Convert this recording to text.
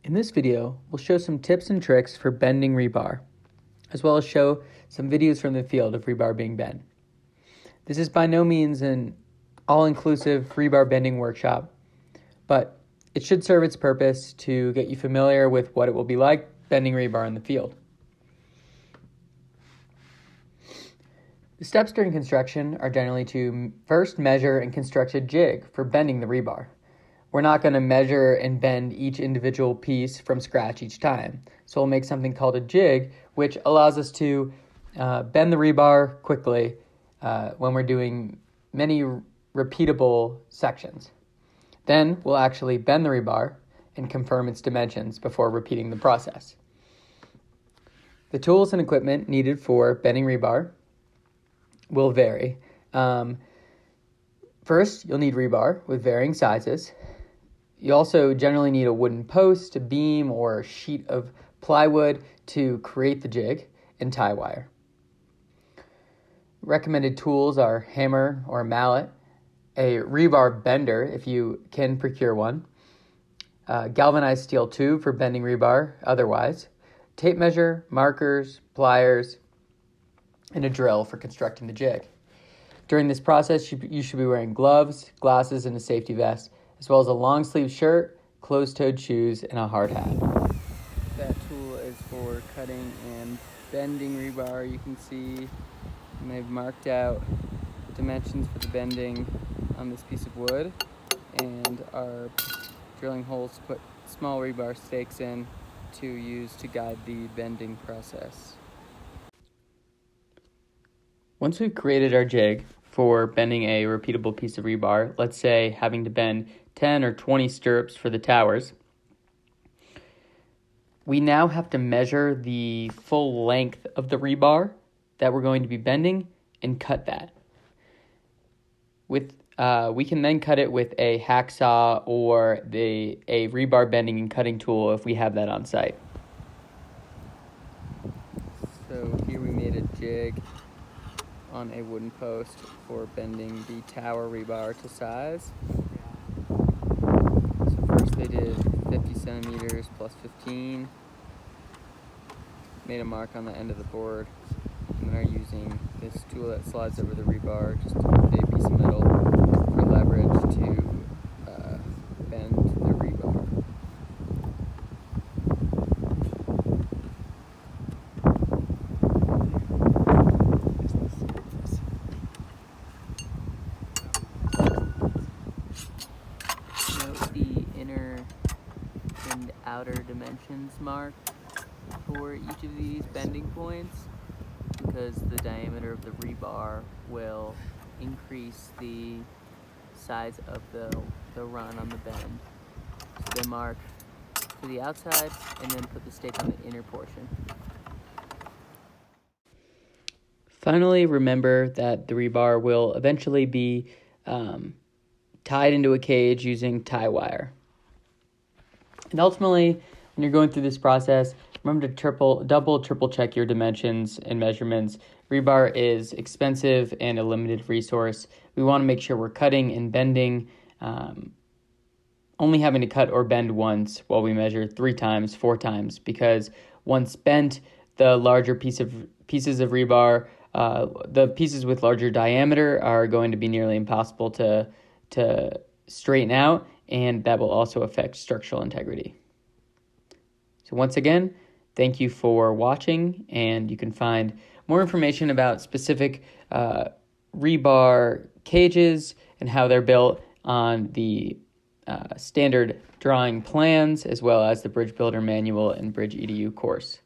In this video, we'll show some tips and tricks for bending rebar, as well as show some videos from the field of rebar being bent. This is by no means an all-inclusive rebar bending workshop, but it should serve its purpose to get you familiar with what it will be like bending rebar in the field. The steps during construction are generally to first measure and construct a jig for bending the rebar. We're not going to measure and bend each individual piece from scratch each time. So we'll make something called a jig, which allows us to bend the rebar quickly when we're doing many repeatable sections. Then we'll actually bend the rebar and confirm its dimensions before repeating the process. The tools and equipment needed for bending rebar will vary. First, you'll need rebar with varying sizes. You also generally need a wooden post, a beam, or a sheet of plywood to create the jig, and tie wire. Recommended tools are hammer or mallet, a rebar bender if you can procure one, galvanized steel tube for bending rebar otherwise, tape measure, markers, pliers, and a drill for constructing the jig. During this process, you should be wearing gloves, glasses, and a safety vest, as well as a long-sleeve shirt, closed-toed shoes, and a hard hat. That tool is for cutting and bending rebar. You can see they've marked out the dimensions for the bending on this piece of wood and are drilling holes to put small rebar stakes in to use to guide the bending process. Once we've created our jig for bending a repeatable piece of rebar, let's say having to bend 10 or 20 stirrups for the towers, we now have to measure the full length of the rebar that we're going to be bending and cut that. We can then cut it with a hacksaw or a rebar bending and cutting tool if we have that on site. So here we made a jig on a wooden post for bending the tower rebar to size. So first they did 50 centimeters plus 15, made a mark on the end of the board, and then are using this tool that slides over the rebar, just a piece of metal for leverage to bend the rebar. Note the inner and outer dimensions marked for each of these bending points, because the diameter of the rebar will increase the size of the run on the bend. So they mark to the outside and then put the stake on the inner portion. Finally, remember that the rebar will eventually be tied into a cage using tie wire. And ultimately, when you're going through this process, remember to double, triple check your dimensions and measurements. Rebar is expensive and a limited resource. We want to make sure we're cutting and bending, only having to cut or bend once while we measure 3 times, 4 times, because once bent, the larger pieces of rebar, the pieces with larger diameter are going to be nearly impossible to straighten out, and that will also affect structural integrity. So once again, thank you for watching, and you can find more information about specific rebar cages and how they're built on the standard drawing plans, as well as the Bridge Builder Manual and Bridge EDU course.